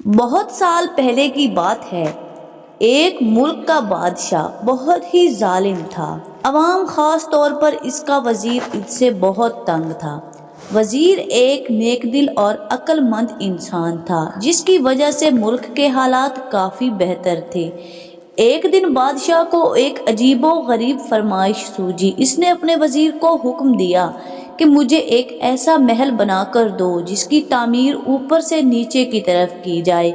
بہت سال پہلے کی بات ہے۔ ایک ملک کا بادشاہ بہت ہی ظالم تھا۔ عوام خاص طور پر اس کا وزیر اس سے بہت تنگ تھا۔ وزیر ایک نیک دل اور عقل مند انسان تھا، جس کی وجہ سے ملک کے حالات کافی بہتر تھے۔ ایک دن بادشاہ کو ایک عجیب و غریب فرمائش سوجی۔ اس نے اپنے وزیر کو حکم دیا کہ مجھے ایک ایسا محل بنا کر دو جس کی تعمیر اوپر سے نیچے کی طرف کی جائے۔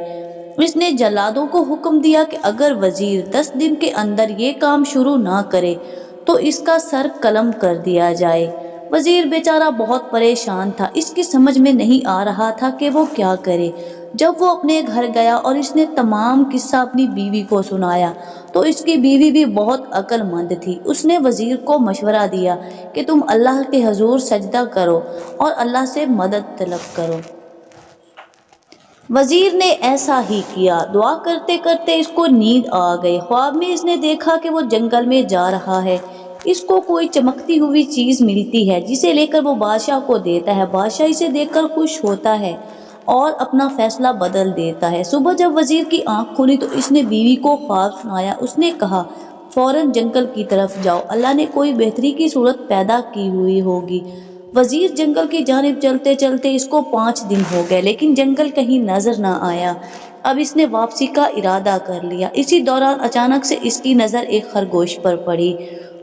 اس نے جلادوں کو حکم دیا کہ اگر وزیر 10 دن کے اندر یہ کام شروع نہ کرے تو اس کا سر قلم کر دیا جائے۔ وزیر بیچارہ بہت پریشان تھا۔ اس کی سمجھ میں نہیں آ رہا تھا کہ وہ کیا کرے۔ جب وہ اپنے گھر گیا اور اس نے تمام قصہ اپنی بیوی کو سنایا تو اس کی بیوی بھی بہت عقل مند تھی۔ اس نے وزیر کو مشورہ دیا کہ تم اللہ کے حضور سجدہ کرو اور اللہ سے مدد طلب کرو۔ وزیر نے ایسا ہی کیا۔ دعا کرتے کرتے اس کو نیند آ گئی۔ خواب میں اس نے دیکھا کہ وہ جنگل میں جا رہا ہے۔ اس کو کوئی چمکتی ہوئی چیز ملتی ہے جسے لے کر وہ بادشاہ کو دیتا ہے۔ بادشاہ اسے دیکھ کر خوش ہوتا ہے اور اپنا فیصلہ بدل دیتا ہے۔ صبح جب وزیر کی آنکھ کھلی تو اس نے بیوی کو خواب سنایا۔ اس نے کہا فوراً جنگل کی طرف جاؤ، اللہ نے کوئی بہتری کی صورت پیدا کی ہوئی ہوگی۔ وزیر جنگل کی جانب چلتے چلتے اس کو 5 دن ہو گئے، لیکن جنگل کہیں نظر نہ آیا۔ اب اس نے واپسی کا ارادہ کر لیا۔ اسی دوران اچانک سے اس کی نظر ایک خرگوش پر پڑی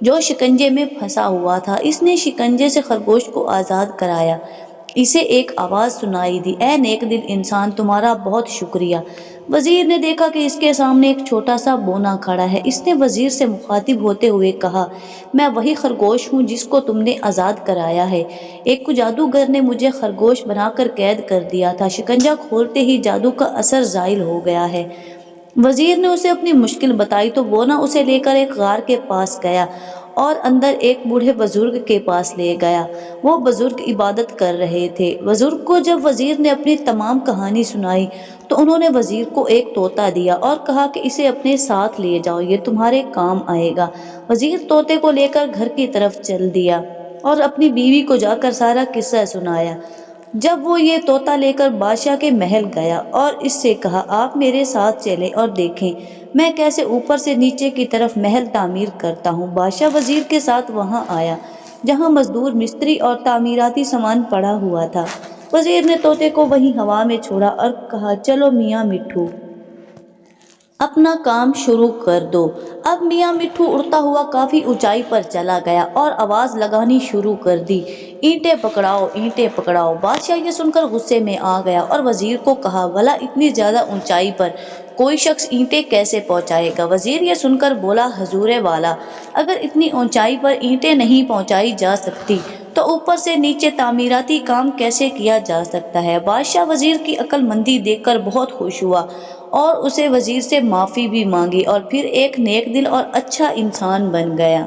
جو شکنجے میں پھنسا ہوا تھا۔ اس نے شکنجے سے خرگوش کو آزاد کرایا۔ اسے ایک آواز سنائی دی، اے نیک دل انسان، تمہارا بہت شکریہ۔ وزیر نے دیکھا کہ اس کے سامنے ایک چھوٹا سا بونا کھڑا ہے۔ اس نے وزیر سے مخاطب ہوتے ہوئے کہا، میں وہی خرگوش ہوں جس کو تم نے آزاد کرایا ہے۔ ایک جادوگر نے مجھے خرگوش بنا کر قید کر دیا تھا۔ شکنجہ کھولتے ہی جادو کا اثر زائل ہو گیا ہے۔ وزیر نے اسے اپنی مشکل بتائی تو بونا اسے لے کر ایک غار کے پاس گیا اور اندر ایک بوڑھے بزرگ کے پاس لے گیا۔ وہ بزرگ عبادت کر رہے تھے۔ بزرگ کو جب وزیر نے اپنی تمام کہانی سنائی تو انہوں نے وزیر کو ایک طوطا دیا اور کہا کہ اسے اپنے ساتھ لے جاؤ، یہ تمہارے کام آئے گا۔ وزیر طوطے کو لے کر گھر کی طرف چل دیا اور اپنی بیوی کو جا کر سارا قصہ سنایا۔ جب وہ یہ طوطا لے کر بادشاہ کے محل گیا اور اس سے کہا، آپ میرے ساتھ چلیں اور دیکھیں میں کیسے اوپر سے نیچے کی طرف محل تعمیر کرتا ہوں۔ بادشاہ وزیر کے ساتھ وہاں آیا جہاں مزدور، مستری اور تعمیراتی سامان پڑا ہوا تھا۔ وزیر نے طوطے کو وہیں ہوا میں چھوڑا اور کہا، چلو میاں مٹھو، اپنا کام شروع کر دو۔ اب میاں مٹھو اڑتا ہوا کافی اونچائی پر چلا گیا اور آواز لگانی شروع کر دی، اینٹیں پکڑاؤ، اینٹیں پکڑاؤ۔ بادشاہ یہ سن کر غصے میں آ گیا اور وزیر کو کہا، بھلا اتنی زیادہ اونچائی پر کوئی شخص اینٹیں کیسے پہنچائے گا؟ وزیر یہ سن کر بولا، حضور والا، اگر اتنی اونچائی پر اینٹیں نہیں پہنچائی جا سکتی تو اوپر سے نیچے تعمیراتی کام کیسے کیا جا سکتا ہے؟ بادشاہ وزیر کی عقل مندی دیکھ کر بہت خوش ہوا اور اسے وزیر سے معافی بھی مانگی اور پھر ایک نیک دل اور اچھا انسان بن گیا۔